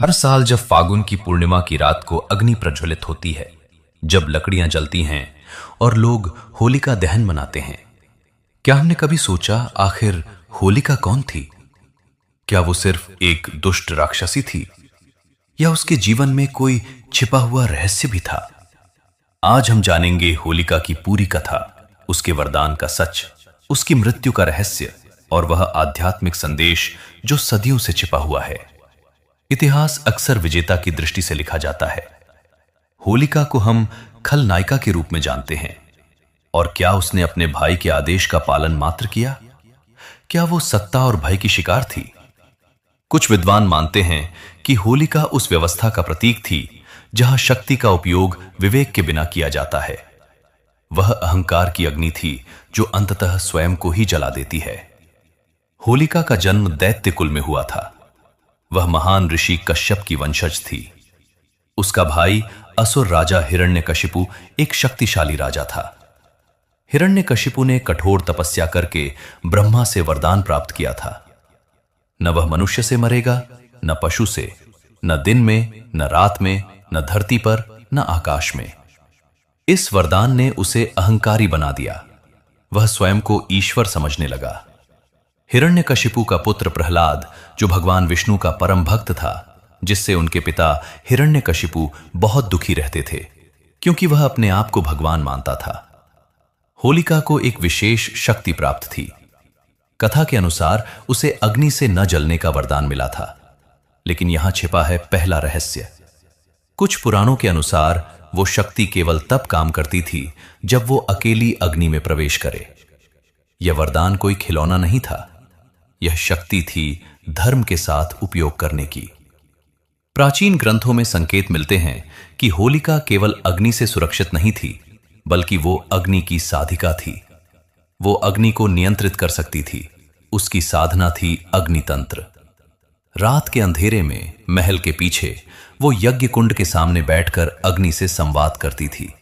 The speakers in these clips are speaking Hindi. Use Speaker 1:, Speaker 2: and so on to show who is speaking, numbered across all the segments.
Speaker 1: हर साल जब फागुन की पूर्णिमा की रात को अग्नि प्रज्वलित होती है, जब लकड़ियां जलती हैं और लोग होलिका दहन मनाते हैं, क्या हमने कभी सोचा आखिर होलिका कौन थी? क्या वो सिर्फ एक दुष्ट राक्षसी थी या उसके जीवन में कोई छिपा हुआ रहस्य भी था? आज हम जानेंगे होलिका की पूरी कथा, उसके वरदान का सच, उसकी मृत्यु का रहस्य और वह आध्यात्मिक संदेश जो सदियों से छिपा हुआ है। इतिहास अक्सर विजेता की दृष्टि से लिखा जाता है। होलिका को हम खलनायिका के रूप में जानते हैं। और क्या उसने अपने भाई के आदेश का पालन मात्र किया? क्या वो सत्ता और भय की शिकार थी? कुछ विद्वान मानते हैं कि होलिका उस व्यवस्था का प्रतीक थी जहां शक्ति का उपयोग विवेक के बिना किया जाता है। वह अहंकार की अग्नि थी जो अंततः स्वयं को ही जला देती है। होलिका का जन्म दैत्य कुल में हुआ था। वह महान ऋषि कश्यप की वंशज थी। उसका भाई असुर राजा हिरण्यकशिपु एक शक्तिशाली राजा था। हिरण्यकशिपु ने कठोर तपस्या करके ब्रह्मा से वरदान प्राप्त किया था। न वह मनुष्य से मरेगा, न पशु से, न दिन में, न रात में, न धरती पर, न आकाश में। इस वरदान ने उसे अहंकारी बना दिया। वह स्वयं को ईश्वर समझने लगा। हिरण्यकशिपु का पुत्र प्रहलाद, जो भगवान विष्णु का परम भक्त था, जिससे उनके पिता हिरण्यकशिपु बहुत दुखी रहते थे क्योंकि वह अपने आप को भगवान मानता था। होलिका को एक विशेष शक्ति प्राप्त थी। कथा के अनुसार उसे अग्नि से न जलने का वरदान मिला था। लेकिन यहां छिपा है पहला रहस्य। कुछ पुराणों के अनुसार वो शक्ति केवल तब काम करती थी जब वो अकेली अग्नि में प्रवेश करे। यह वरदान कोई खिलौना नहीं था। यह शक्ति थी धर्म के साथ उपयोग करने की। प्राचीन ग्रंथों में संकेत मिलते हैं कि होलिका केवल अग्नि से सुरक्षित नहीं थी, बल्कि वो अग्नि की साधिका थी। वो अग्नि को नियंत्रित कर सकती थी। उसकी साधना थी अग्नितंत्र। रात के अंधेरे में महल के पीछे वो यज्ञ कुंड के सामने बैठकर अग्नि से संवाद करती थी।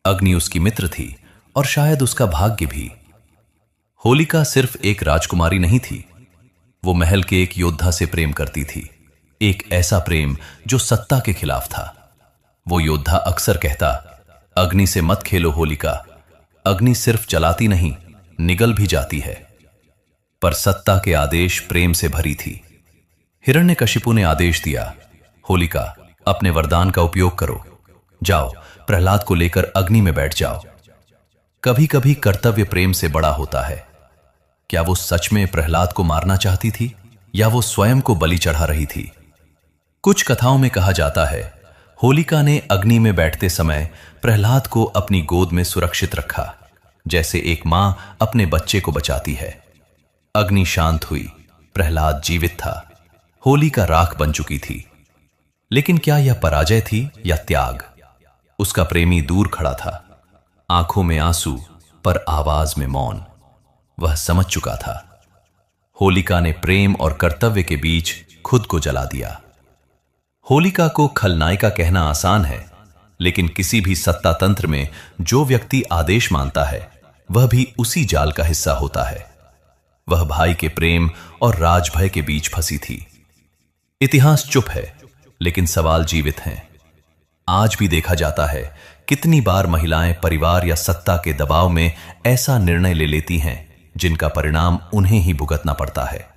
Speaker 1: अग्नि उसकी मित्र थी और शायद उसका भाग्य भी। होलिका सिर्फ एक राजकुमारी नहीं थी। वो महल के एक योद्धा से प्रेम करती थी। एक ऐसा प्रेम जो सत्ता के खिलाफ था। वो योद्धा अक्सर कहता, अग्नि से मत खेलो होलिका, अग्नि सिर्फ जलाती नहीं, निगल भी जाती है। पर सत्ता के आदेश प्रेम से भरी थी। हिरण्यकशिपु ने आदेश दिया, होलिका, अपने वरदान का उपयोग करो। जाओ, प्रहलाद को लेकर अग्नि में बैठ जाओ। कभी कभी कर्तव्य प्रेम से बड़ा होता है। क्या वो सच में प्रहलाद को मारना चाहती थी या वो स्वयं को बलि चढ़ा रही थी? कुछ कथाओं में कहा जाता है, होलिका ने अग्नि में बैठते समय प्रहलाद को अपनी गोद में सुरक्षित रखा, जैसे एक मां अपने बच्चे को बचाती है। अग्नि शांत हुई, प्रहलाद जीवित था। होलिका राख बन चुकी थी। लेकिन क्या यह पराजय थी या त्याग? उसका प्रेमी दूर खड़ा था, आंखों में आंसू पर आवाज में मौन। वह समझ चुका था। होलिका ने प्रेम और कर्तव्य के बीच खुद को जला दिया। होलिका को खलनायिका कहना आसान है, लेकिन किसी भी सत्ता तंत्र में जो व्यक्ति आदेश मानता है, वह भी उसी जाल का हिस्सा होता है। वह भाई के प्रेम और राजभय के बीच फंसी थी। इतिहास चुप है, लेकिन सवाल जीवित हैं। आज भी देखा जाता है कितनी बार महिलाएं परिवार या सत्ता के दबाव में ऐसा निर्णय ले लेती हैं जिनका परिणाम उन्हें ही भुगतना पड़ता है।